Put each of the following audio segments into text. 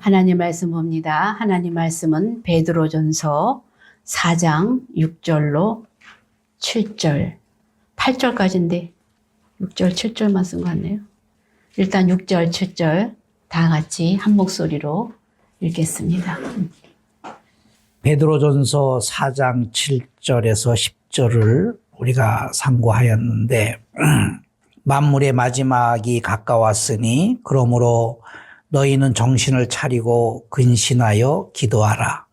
하나님 말씀 봅니다. 하나님 말씀은 베드로전서 4장 6절로 7절, 8절까지인데 6절, 7절만 쓴 것 같네요. 일단 6절, 7절 다 같이 한 목소리로 읽겠습니다. 베드로전서 4장 7절에서 10절을 우리가 상고하였는데 만물의 마지막이 가까웠으니 그러므로 너희는 정신을 차리고 근신하여 기도하라.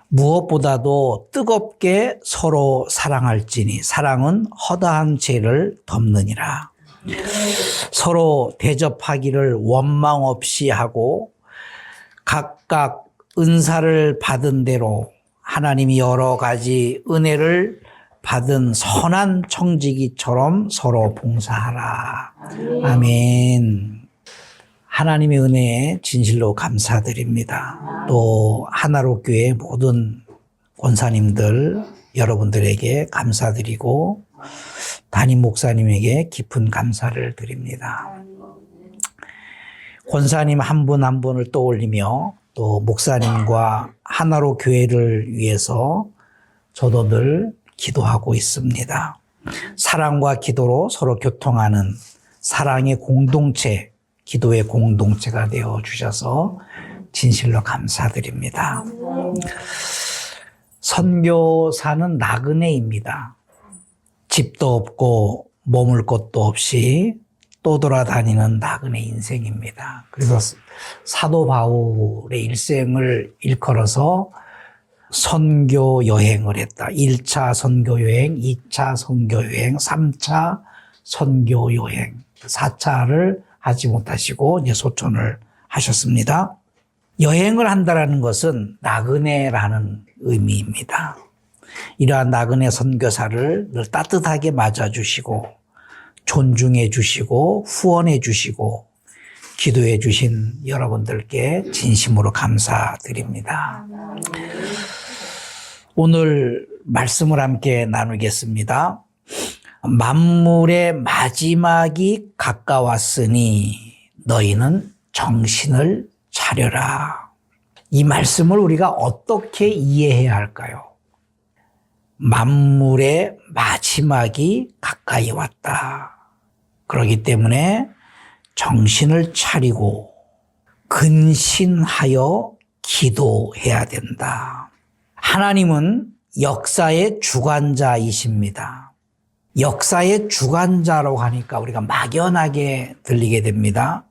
무엇보다도 뜨겁게 서로 사랑할지니 사랑은 허다한 죄를 덮느니라. 서로 대접하기를 원망 없이 하고 각각 은사를 받은 대로 하나님이 여러 가지 은혜를 받은 선한 청지기처럼 서로 봉사하라. 아멘. 하나님의 은혜에 진실로 감사드립니다. 또 하나로 교회 모든 권사님들 여러분들에게 감사드리고 담임 목사님에게 깊은 감사를 드립니다. 권사님 한 분 한 분을 떠올리며 또 목사님과 하나로 교회를 위해서 저도 늘 기도하고 있습니다. 사랑과 기도로 서로 교통하는 사랑의 공동체, 기도의 공동체가 되어 주셔서 진실로 감사드립니다. 선교사는 나그네입니다. 집도 없고 머물 곳도 없이 떠돌아다니는 나그네 인생입니다. 그래서 사도 바울의 일생을 일컬어서 선교 여행을 했다. 1차 선교 여행, 2차 선교 여행, 3차 선교 여행, 4차를 하지 못하시고 이제 소천을 하셨습니다. 여행을 한다라는 것은 나그네라는 의미입니다. 이러한 나그네 선교사를 늘 따뜻하게 맞아주시고 존중해 주시고 후원해 주시고 기도해 주신 여러분들께 진심으로 감사드립니다. 오늘 말씀을 함께 나누겠습니다. 만물의 마지막이 가까웠으니 너희는 정신을 차려라. 이 말씀을 우리가 어떻게 이해해야 할까요? 만물의 마지막이 가까이 왔다. 그렇기 때문에 정신을 차리고 근신하여 기도해야 된다. 하나님은 역사의 주관자이십니다. 역사의 주관자라고 하니까 우리가 막연하게 들리게 됩니다.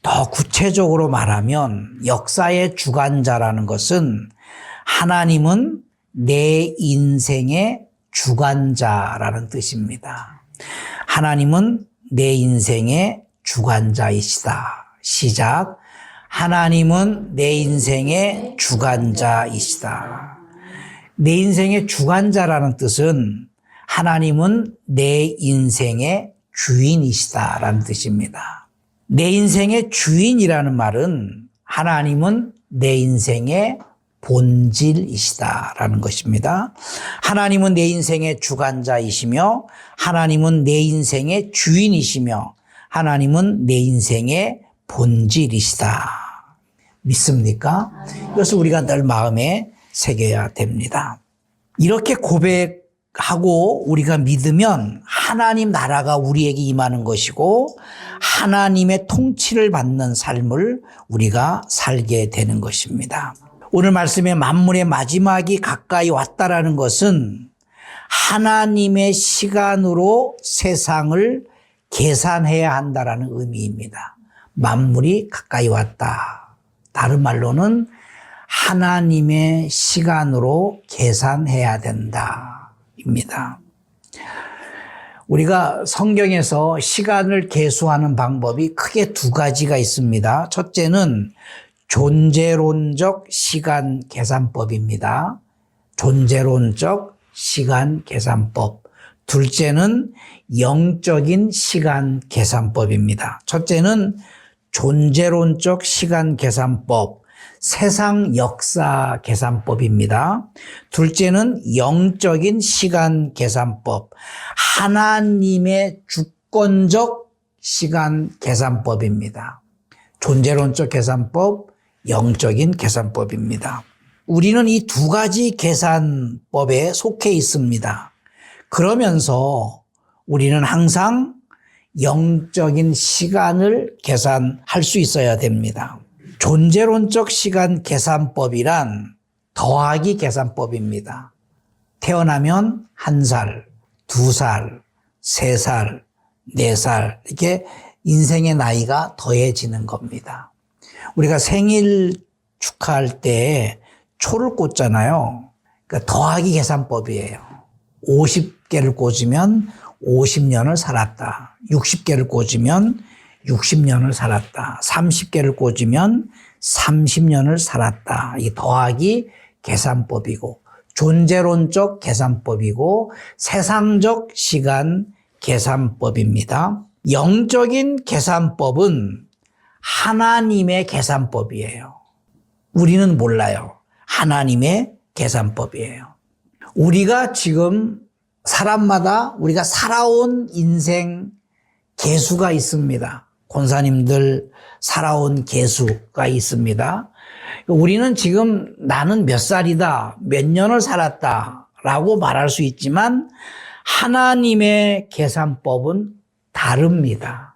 더 구체적으로 말하면 역사의 주관자라는 것은 하나님은 내 인생의 주관자라는 뜻입니다. 하나님은 내 인생의 주관자이시다. 시작. 하나님은 내 인생의 주관자이시다. 내 인생의 주관자라는 뜻은 하나님은 내 인생의 주인이시다라는 뜻입니다. 내 인생의 주인이라는 말은 하나님은 내 인생의 본질이시다라는 것입니다. 하나님은 내 인생의 주관자이시며 하나님은 내 인생의 주인이시며 하나님은 내 인생의 본질이시다. 믿습니까? 그래서 우리가 늘 마음에 새겨야 됩니다. 이렇게 고백하고 우리가 믿으면 하나님 나라가 우리에게 임하는 것이고 하나님의 통치를 받는 삶을 우리가 살게 되는 것입니다. 오늘 말씀에 만물의 마지막이 가까이 왔다라는 것은 하나님의 시간으로 세상을 계산해야 한다라는 의미입니다. 만물이 가까이 왔다. 다른 말로는 하나님의 시간으로 계산해야 된다입니다. 우리가 성경에서 시간을 계수하는 방법이 크게 두 가지가 있습니다. 첫째는 존재론적 시간 계산법입니다. 존재론적 시간 계산법. 둘째는 영적인 시간 계산법입니다. 첫째는 존재론적 시간 계산법, 세상 역사 계산법입니다. 둘째는 영적인 시간 계산법, 하나님의 주권적 시간 계산법입니다. 존재론적 계산법, 영적인 계산법입니다. 우리는 이 두 가지 계산법에 속해 있습니다. 그러면서 우리는 항상 영적인 시간을 계산할 수 있어야 됩니다. 존재론적 시간 계산법이란 더하기 계산법입니다. 태어나면 1살, 2살, 3살, 4살 이렇게 인생의 나이가 더해지는 겁니다. 우리가 생일 축하할 때 초를 꽂잖아요. 그러니까 더하기 계산법이에요. 50개를 꽂으면 50년을 살았다. 60개를 꽂으면 60년을 살았다. 30개를 꽂으면 30년을 살았다. 이 더하기 계산법이고 존재론적 계산법이고 세상적 시간 계산법입니다. 영적인 계산법은 하나님의 계산법이에요. 우리는 몰라요. 하나님의 계산법이에요. 우리가 지금 사람마다 우리가 살아온 인생 계수가 있습니다. 권사님들 살아온 계수가 있습니다. 우리는 지금 나는 몇 살이다, 몇 년을 살았다 라고 말할 수 있지만 하나님의 계산법은 다릅니다.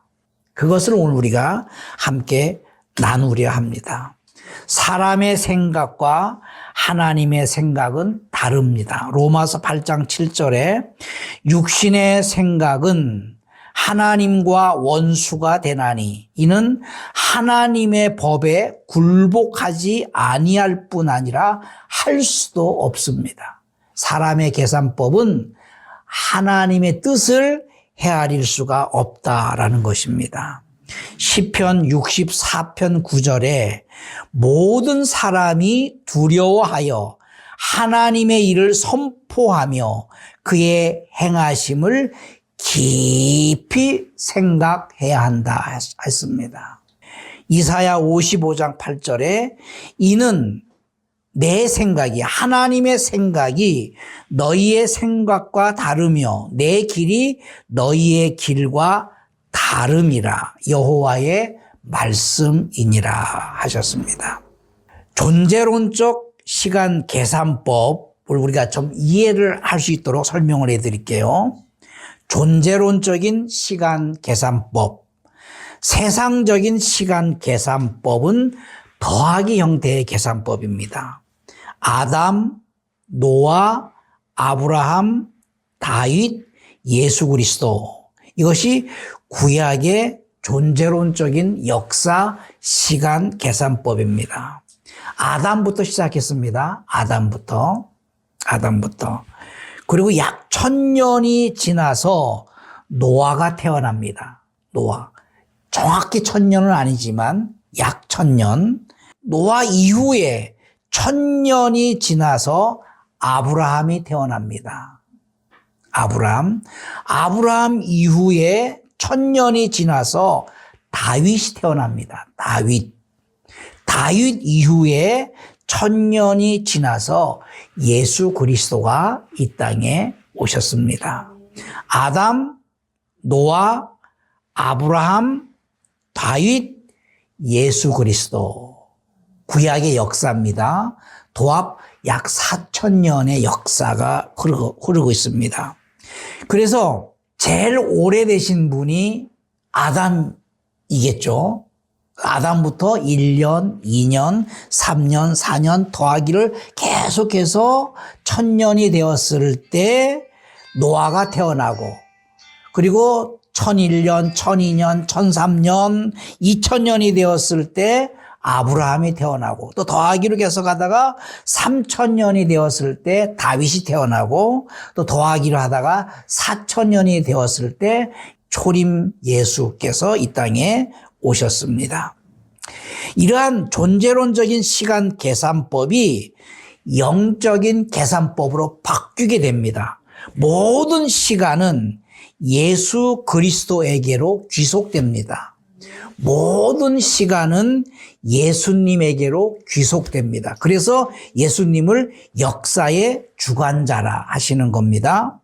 그것을 오늘 우리가 함께 나누려 합니다. 사람의 생각과 하나님의 생각은 다릅니다. 로마서 8장 7절에 육신의 생각은 하나님과 원수가 되나니 이는 하나님의 법에 굴복하지 아니할 뿐 아니라 할 수도 없습니다. 사람의 계산법은 하나님의 뜻을 헤아릴 수가 없다라는 것입니다. 시편 64편 9절에 모든 사람이 두려워하여 하나님의 일을 선포하며 그의 행하심을 깊이 생각해야 한다 했습니다. 이사야 55장 8절에 이는 내 생각이 하나님의 생각이 너희의 생각과 다르며 내 길이 너희의 길과 다름이라 여호와의 말씀이니라 하셨습니다. 존재론적 시간 계산법을 우리가 좀 이해를 할 수 있도록 설명을 해드릴게요. 존재론적인 시간 계산법, 세상적인 시간 계산법은 더하기 형태의 계산법입니다. 아담, 노아, 아브라함, 다윗, 예수 그리스도 이것이 구약의 존재론적인 역사 시간 계산법입니다. 아담부터 시작했습니다. 아담부터. 그리고 약 1000년이 지나서 노아가 태어납니다. 노아. 정확히 1000년은 아니지만 약 1000년. 노아 이후에 1000년이 지나서 아브라함이 태어납니다. 아브라함 이후에 1000년이 지나서 다윗이 태어납니다. 다윗 이후에 1000년이 지나서 예수 그리스도가 이 땅에 오셨습니다. 아담, 노아, 아브라함, 다윗, 예수 그리스도. 구약의 역사입니다. 도합 약 4000년의 역사가 흐르고 있습니다. 그래서 제일 오래되신 분이 아담이겠죠. 아담부터 1년, 2년, 3년, 4년 더하기를 계속해서 1000년이 되었을 때 노아가 태어나고 그리고 1001년, 1002년, 1003년, 2000년이 되었을 때 아브라함이 태어나고 또 더하기로 계속하다가 3000년이 되었을 때 다윗이 태어나고 또 더하기로 하다가 4000년이 되었을 때 초림 예수께서 이 땅에 오셨습니다. 이러한 존재론적인 시간 계산법이 영적인 계산법으로 바뀌게 됩니다. 모든 시간은 예수 그리스도에게로 귀속됩니다. 모든 시간은 예수님에게로 귀속됩니다. 그래서 예수님을 역사의 주관자라 하시는 겁니다.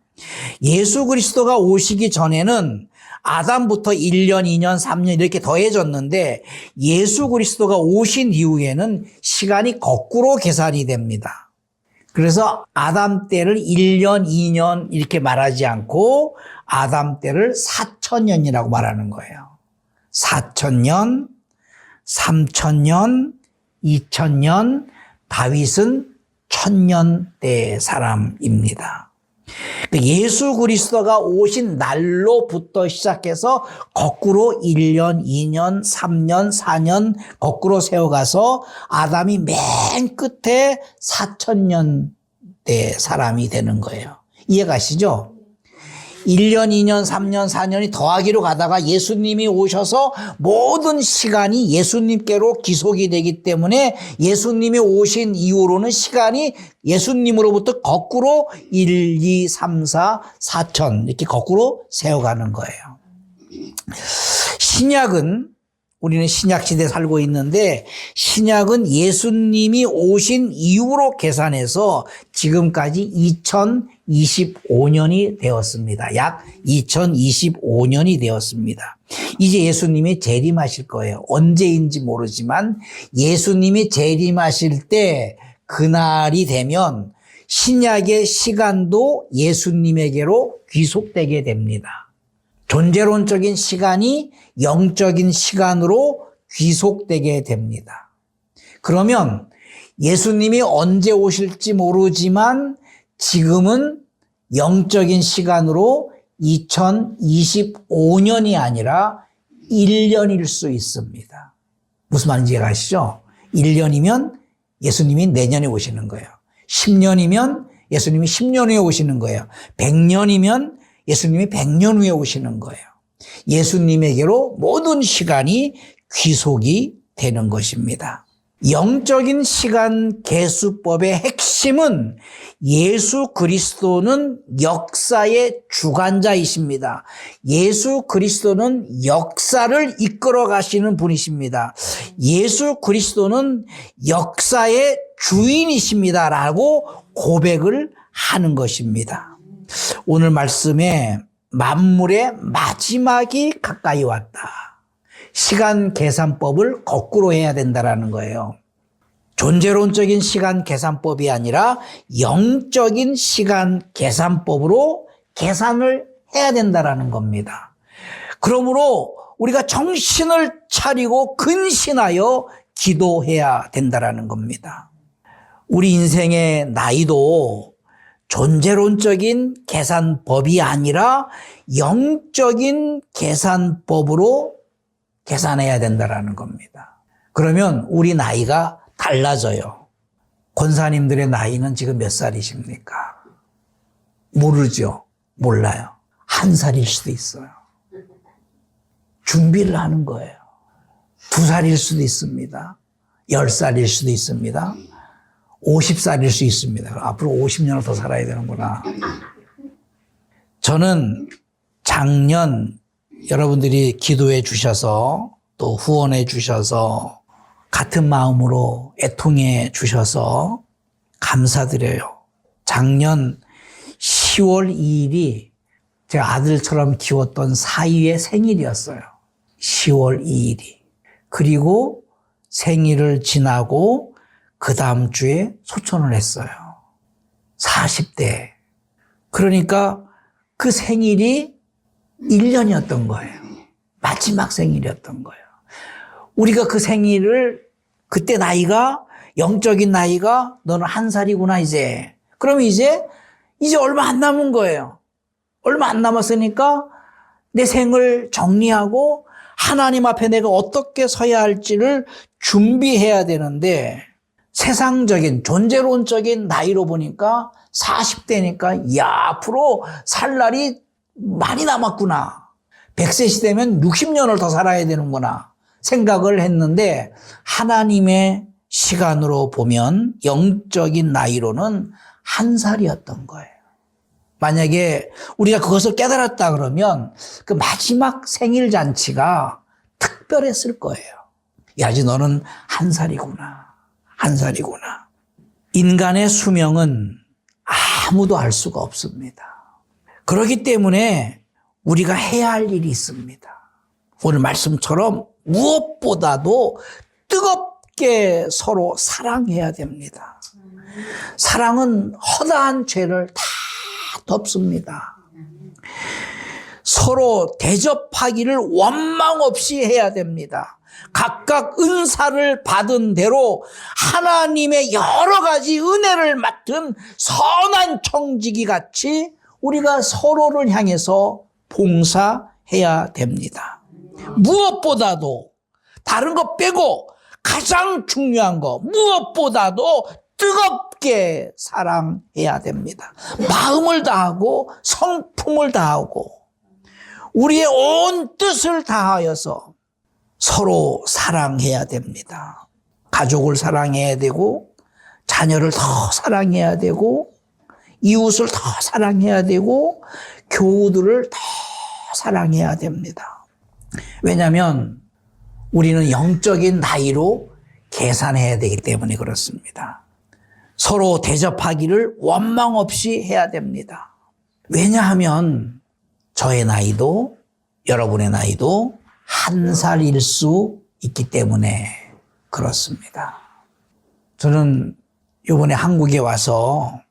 예수 그리스도가 오시기 전에는 아담부터 1년, 2년, 3년 이렇게 더해졌는데 예수 그리스도가 오신 이후에는 시간이 거꾸로 계산이 됩니다. 그래서 아담 때를 1년, 2년 이렇게 말하지 않고 아담 때를 4,000년이라고 말하는 거예요. 4,000년, 3,000년, 2,000년, 다윗은 1,000년대 사람입니다. 예수 그리스도가 오신 날로부터 시작해서 거꾸로 1년, 2년, 3년, 4년 거꾸로 세워가서 아담이 맨 끝에 4,000년대 사람이 되는 거예요. 이해가시죠? 1년, 2년, 3년, 4년이 더하기로 가다가 예수님이 오셔서 모든 시간이 예수님께로 기속이 되기 때문에 예수님이 오신 이후로는 시간이 예수님으로부터 거꾸로 1, 2, 3, 4, 4천 이렇게 거꾸로 세워가는 거예요. 신약은 우리는 신약 시대에 살고 있는데 신약은 예수님이 오신 이후로 계산해서 지금까지 2025년이 되었습니다. 약 2025년이 되었습니다. 이제 예수님이 재림하실 거예요. 언제인지 모르지만 예수님이 재림하실 때 그날이 되면 신약의 시간도 예수님에게로 귀속되게 됩니다. 존재론적인 시간이 영적인 시간으로 귀속되게 됩니다. 그러면 예수님이 언제 오실지 모르지만 지금은 영적인 시간으로 2025년이 아니라 1년일 수 있습니다. 무슨 말인지 이해가시죠? 1년이면 예수님이 내년에 오시는 거예요. 10년이면 예수님이 10년 후에 오시는 거예요. 100년이면 예수님이 100년 후에 오시는 거예요. 예수님에게로 모든 시간이 귀속이 되는 것입니다. 영적인 시간 계수법의 핵심은 예수 그리스도는 역사의 주관자이십니다. 예수 그리스도는 역사를 이끌어 가시는 분이십니다. 예수 그리스도는 역사의 주인이십니다라고 고백을 하는 것입니다. 오늘 말씀에 만물의 마지막이 가까이 왔다. 시간 계산법을 거꾸로 해야 된다라는 거예요. 존재론적인 시간 계산법이 아니라 영적인 시간 계산법으로 계산을 해야 된다라는 겁니다. 그러므로 우리가 정신을 차리고 근신하여 기도해야 된다라는 겁니다. 우리 인생의 나이도 존재론적인 계산법이 아니라 영적인 계산법으로 계산해야 된다라는 겁니다. 그러면 우리 나이가 달라져요. 권사님들의 나이는 지금 몇 살이십니까? 모르죠. 몰라요. 1살일 수도 있어요. 준비를 하는 거예요. 2살일 수도 있습니다. 10살일 수도 있습니다. 50살일 수 있습니다. 앞으로 50년을 더 살아야 되는구나. 저는 작년 여러분들이 기도해 주셔서 또 후원해 주셔서 같은 마음으로 애통해 주셔서 감사드려요. 작년 10월 2일이 제 아들처럼 키웠던 사위의 생일이었어요. 10월 2일이. 그리고 생일을 지나고 그 다음 주에 소천을 했어요. 40대. 그러니까 그 생일이 1년이었던 거예요. 마지막 생일이었던 거예요. 우리가 그 생일을 그때 나이가 영적인 나이가 너는 1살이구나 이제. 그럼 이제 얼마 안 남은 거예요. 얼마 안 남았으니까 내 생을 정리하고 하나님 앞에 내가 어떻게 서야 할지를 준비해야 되는데 세상적인 존재론적인 나이로 보니까 40대니까 야 앞으로 살 날이 많이 남았구나. 100세 시대면 60년을 더 살아야 되는구나 생각을 했는데 하나님의 시간으로 보면 영적인 나이로는 1살이었던 거예요. 만약에 우리가 그것을 깨달았다 그러면 그 마지막 생일 잔치가 특별했을 거예요. 야, 이제 너는 1살이구나. 1살이구나. 인간의 수명은 아무도 알 수가 없습니다. 그렇기 때문에 우리가 해야 할 일이 있습니다. 오늘 말씀처럼 무엇보다도 뜨겁게 서로 사랑해야 됩니다. 사랑은 허다한 죄를 다 덮습니다. 서로 대접하기를 원망 없이 해야 됩니다. 각각 은사를 받은 대로 하나님의 여러 가지 은혜를 맡은 선한 청지기 같이 우리가 서로를 향해서 봉사해야 됩니다. 무엇보다도 다른 거 빼고 가장 중요한 거 무엇보다도 뜨겁게 사랑해야 됩니다. 마음을 다하고 성품을 다하고 우리의 온 뜻을 다하여서 서로 사랑해야 됩니다. 가족을 사랑해야 되고 자녀를 더 사랑해야 되고 이웃을 더 사랑해야 되고 교우들을 더 사랑해야 됩니다. 왜냐하면 우리는 영적인 나이로 계산해야 되기 때문에 그렇습니다. 서로 대접하기를 원망 없이 해야 됩니다. 왜냐하면 저의 나이도 여러분의 나이도 한 살일 수 있기 때문에 그렇습니다. 저는 이번에 한국에 와서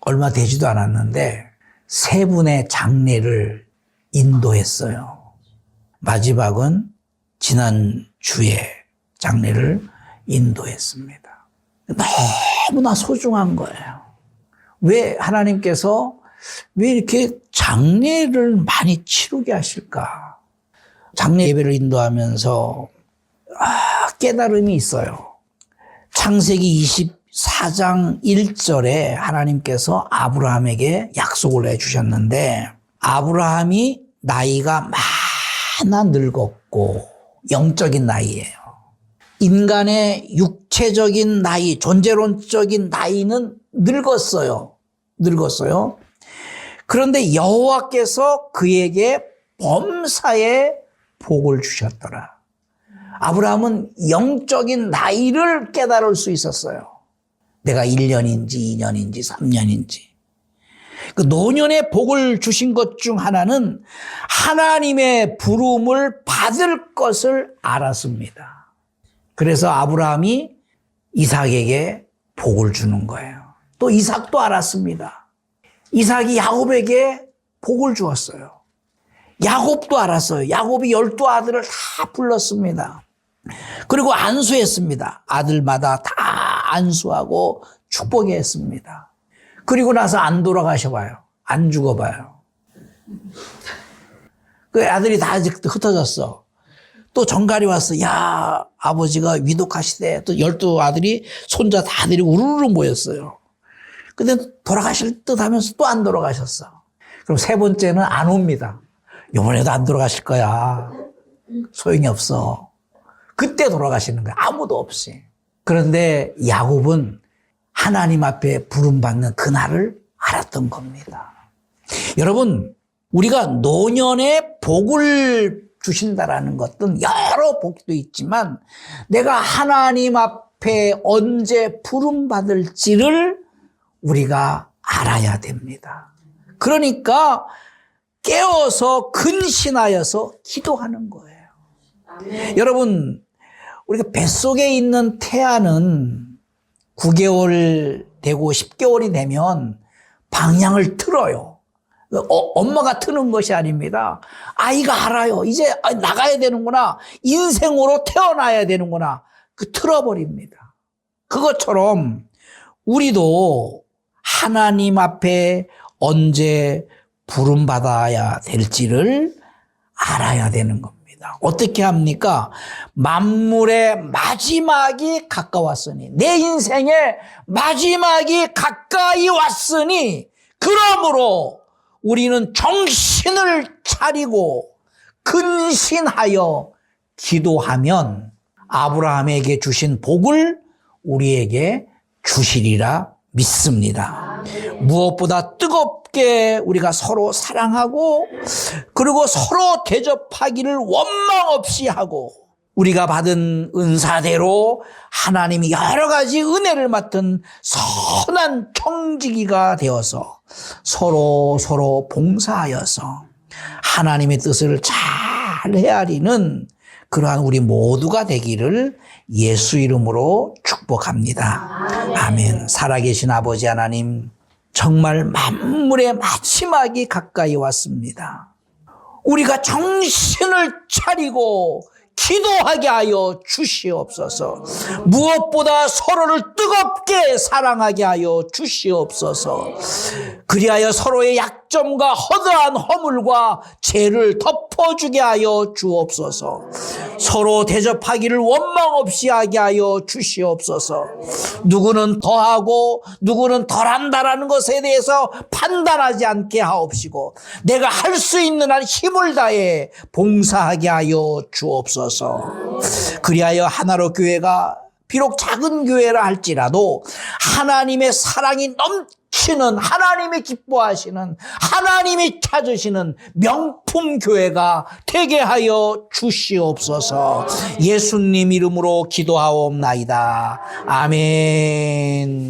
얼마 되지도 않았는데 3분의 장례를 인도했어요. 마지막은 지난주에 장례를 인도했습니다. 너무나 소중한 거예요. 왜 하나님께서 왜 이렇게 장례를 많이 치르게 하실까? 장례 예배를 인도하면서 깨달음이 있어요. 창세기 24장 1절에 하나님께서 아브라함에게 약속을 해주셨는데 아브라함이 나이가 많아 늙었고 영적인 나이예요. 인간의 육체적인 나이, 존재론적인 나이는 늙었어요. 그런데 여호와께서 그에게 범사의 복을 주셨더라. 아브라함은 영적인 나이를 깨달을 수 있었어요. 내가 1년인지 2년인지 3년인지. 그 노년의 복을 주신 것 중 하나는 하나님의 부름을 받을 것을 알았습니다. 그래서 아브라함이 이삭에게 복을 주는 거예요. 또 이삭도 알았습니다. 이삭이 야곱에게 복을 주었어요. 야곱도 알았어요. 야곱이 12아들을 다 불렀습니다. 그리고 안수했습니다. 아들마다 다 안수하고 축복했습니다. 그리고 나서 안 돌아가셔봐요. 안 죽어봐요. 그 아들이 다 흩어졌어. 또 정갈이 왔어. 야, 아버지가 위독하시대. 또 12아들이 손자 다 데리고 우르르 모였어요. 근데 돌아가실 듯 하면서 또 안 돌아가셨어. 그럼 3번째는 안 옵니다. 이번에도 안 돌아가실 거야. 소용이 없어. 그때 돌아가시는 거야. 아무도 없이. 그런데 야곱은 하나님 앞에 부름받는 그날을 알았던 겁니다. 여러분, 우리가 노년에 복을 주신다라는 것은 여러 복도 있지만 내가 하나님 앞에 언제 부름받을지를 우리가 알아야 됩니다. 그러니까 깨어서 근신하여서 기도하는 거예요. 아멘. 여러분, 우리가 뱃속에 있는 태아는 9개월 되고 10개월이 되면 방향을 틀어요. 엄마가 트는 것이 아닙니다. 아이가 알아요. 이제 나가야 되는구나. 인생으로 태어나야 되는구나. 틀어버립니다. 그것처럼 우리도 하나님 앞에 언제 부름받아야 될지를 알아야 되는 겁니다. 어떻게 합니까? 만물의 마지막이 가까웠으니, 내 인생의 마지막이 가까이 왔으니, 그러므로 우리는 정신을 차리고 근신하여 기도하면 아브라함에게 주신 복을 우리에게 주시리라 믿습니다. 무엇보다 뜨겁게 우리가 서로 사랑하고 그리고 서로 대접하기를 원망 없이 하고 우리가 받은 은사대로 하나님이 여러 가지 은혜를 맡은 선한 청지기가 되어서 서로 봉사하여서 하나님의 뜻을 잘 헤아리는 그러한 우리 모두가 되기를 예수 이름으로 축복합니다. 아멘. 살아계신 아버지 하나님, 정말 만물의 마지막이 가까이 왔습니다. 우리가 정신을 차리고 기도하게 하여 주시옵소서. 무엇보다 서로를 뜨겁게 사랑하게 하여 주시옵소서. 그리하여 서로의 약점과 허다한 허물과 죄를 덮어주게 하여 주옵소서. 서로 대접하기를 원망 없이 하게 하여 주시옵소서. 누구는 더하고 누구는 덜한다라는 것에 대해서 판단하지 않게 하옵시고, 내가 할 수 있는 한 힘을 다해 봉사하게 하여 주옵소서. 그리하여 하나로 교회가 비록 작은 교회라 할지라도 하나님의 사랑이 넘치는, 하나님이 기뻐하시는, 하나님이 찾으시는 명품 교회가 되게 하여 주시옵소서. 예수님 이름으로 기도하옵나이다. 아멘.